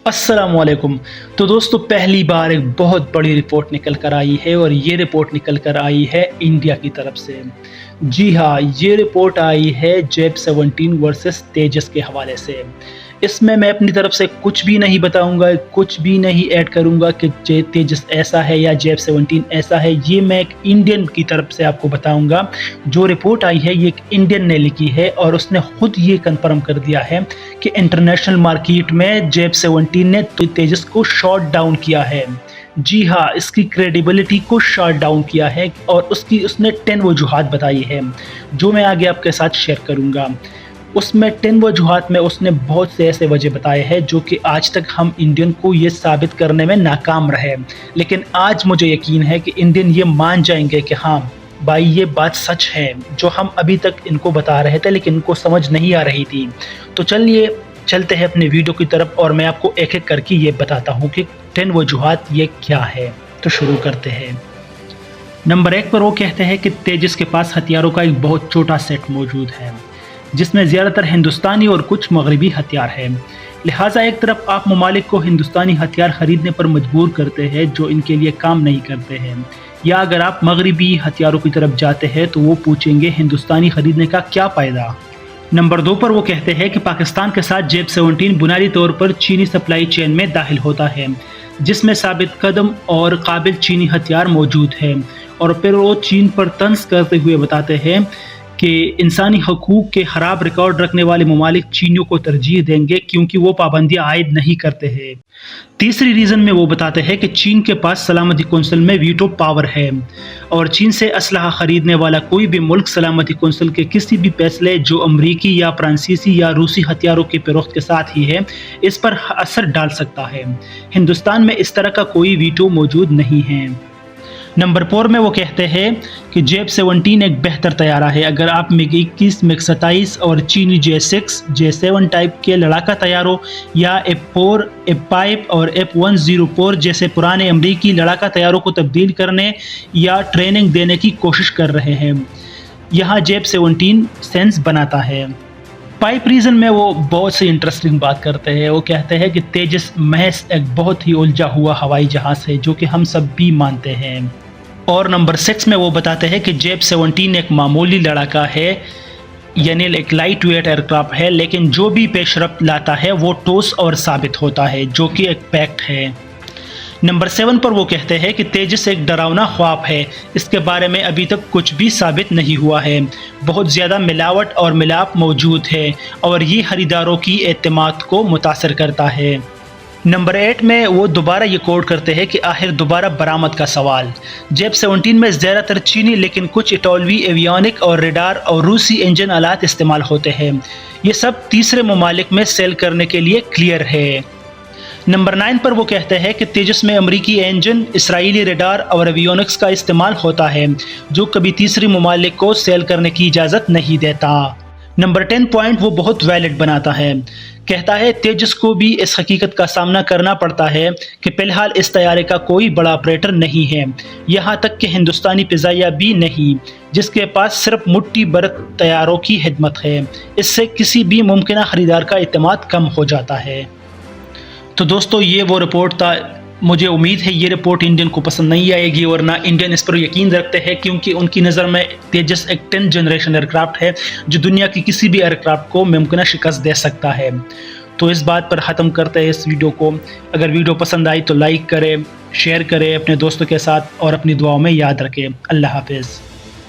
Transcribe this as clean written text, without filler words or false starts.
अस्सलामुअलैकुम। तो दोस्तों, पहली बार एक बहुत बड़ी रिपोर्ट निकल कर आई है और ये रिपोर्ट निकल कर आई है इंडिया की तरफ से। जी हाँ, ये रिपोर्ट आई है जेब 17 वर्सेस तेजस के हवाले से। इसमें मैं अपनी तरफ से कुछ भी नहीं बताऊंगा, कुछ भी नहीं ऐड करूंगा कि तेजस ऐसा है या जेब 17 ऐसा है। ये मैं एक इंडियन की तरफ से आपको बताऊंगा। जो रिपोर्ट आई है ये एक इंडियन ने लिखी है और उसने खुद ये कंफर्म कर दिया है कि इंटरनेशनल मार्केट में जेब 17 ने तेजस को शॉट डाउन किया है। जी हाँ, इसकी क्रेडिबिलिटी को शॉट डाउन किया है और उसने 10 वजूहात बताई है जो मैं आगे आपके साथ शेयर करूंगा। उसमें 10 वजूहात में उसने बहुत से ऐसे वजह बताए हैं जो कि आज तक हम इंडियन को ये साबित करने में नाकाम रहे, लेकिन आज मुझे यकीन है कि इंडियन ये मान जाएंगे कि हाँ भाई ये बात सच है जो हम अभी तक इनको बता रहे थे लेकिन इनको समझ नहीं आ रही थी। तो चलिए चलते हैं अपने वीडियो की तरफ और मैं आपको एक एक करके ये बताता हूँ कि 10 वजूहात ये क्या है। तो शुरू करते हैं। नंबर 1 पर वो कहते हैं कि तेजस के पास हथियारों का एक बहुत छोटा सेट मौजूद है जिसमें ज़्यादातर हिंदुस्तानी और कुछ मगरबी हथियार हैं। लिहाजा एक तरफ आप ममालिक को हिंदुस्तानी हथियार खरीदने पर मजबूर करते हैं जो इनके लिए काम नहीं करते हैं, या अगर आप मगरबी हथियारों की तरफ जाते हैं तो वो पूछेंगे हिंदुस्तानी खरीदने का क्या फ़ायदा। नंबर 2 पर वो कहते हैं कि पाकिस्तान के साथ जेब 17 बुनियादी तौर पर चीनी सप्लाई चेन में दाखिल होता है जिसमें साबित कदम और काबिल चीनी हथियार मौजूद हैं, और फिर वो चीन पर तंज करते हुए बताते हैं कि इंसानी हकूक़ के ख़राब रिकॉर्ड रखने वाले ममालिक चीनियों को तरजीह देंगे क्योंकि वो पाबंदियाँ आयद नहीं करते हैं। तीसरी रीज़न में वो बताते हैं कि चीन के पास सलामती कौंसिल में वीटो पावर है और चीन से असलहा ख़रीदने वाला कोई भी मुल्क सलामती कौंसिल के किसी भी फैसले जो अमरीकी या फ्रांसीसी या रूसी हथियारों के फ़रोख्त के साथ ही है इस पर असर डाल सकता है। हिंदुस्तान में इस तरह का कोई वीटो मौजूद नहीं है। नंबर 4 में वो कहते हैं कि जेब 17 एक बेहतर तैयारा है। अगर आप मिग 21, मिग 27 और चीनी J6, J7 टाइप के लड़ाका तैयारों या F4, F5 और F104 जैसे पुराने अमरीकी लड़ाका तैयारों को तब्दील करने या ट्रेनिंग देने की कोशिश कर रहे हैं, यहाँ जेब 17 सेंस बनाता है। 5 रीज़न में वो बहुत सी इंटरेस्टिंग बात करते हैं। वो कहते हैं कि तेजस महज एक बहुत ही उलझा हुआ हवाई जहाज़ है जो कि हम सब भी मानते हैं। और नंबर 6 में वो बताते हैं कि जेब 17 एक मामूली लड़ाका है, यानी एक लाइट वेट एयरक्राफ्ट है, लेकिन जो भी पेशरफ्त लाता है वो ठोस और साबित होता है जो कि एक फैक्ट है। नंबर 7 पर वो कहते हैं कि तेजस एक डरावना ख्वाब है, इसके बारे में अभी तक कुछ भी साबित नहीं हुआ है, बहुत ज़्यादा मिलावट और मिलाप मौजूद है और ये खरीदारों की एतमाद को मुतासर करता है। नंबर 8 में वो दोबारा ये कोड करते हैं कि आखिर दोबारा बरामद का सवाल। जेब 17 में ज़्यादातर चीनी लेकिन कुछ इटालवी एवियोनिक और रेडार और रूसी इंजन आलात इस्तेमाल होते हैं, ये सब तीसरे ममालिक में सेल करने के लिए क्लियर है। नंबर 9 पर वो कहते हैं कि तेजस में अमरीकी इंजन, इसराइली रेडार और एवियोनिक्स का इस्तेमाल होता है जो कभी तीसरी ममालिक को सेल करने की इजाज़त नहीं देता। नंबर 10 पॉइंट वो बहुत वैलिड बनाता है। कहता है तेजस को भी इस हकीकत का सामना करना पड़ता है कि फ़िलहाल इस तैयारे का कोई बड़ा ऑपरेटर नहीं है, यहाँ तक कि हिंदुस्तानी फ़िज़ाइया भी नहीं, जिसके पास सिर्फ मुट्ठी भर तैयारों की खिदमत है। इससे किसी भी मुमकिन ख़रीदार का एतमाद कम हो जाता है। तो दोस्तों, ये वो रिपोर्ट था। मुझे उम्मीद है ये रिपोर्ट इंडियन को पसंद नहीं आएगी और ना इंडियन इस पर यकीन रखते हैं, क्योंकि उनकी नज़र में तेजस एक 10th जनरेशन एयरक्राफ्ट है जो दुनिया की किसी भी एयरक्राफ्ट को मुमकिन शिकस्त दे सकता है। तो इस बात पर ख़त्म करते हैं इस वीडियो को। अगर वीडियो पसंद आई तो लाइक करें, शेयर करें अपने दोस्तों के साथ और अपनी दुआओं में याद रखें। अल्लाह हाफिज़।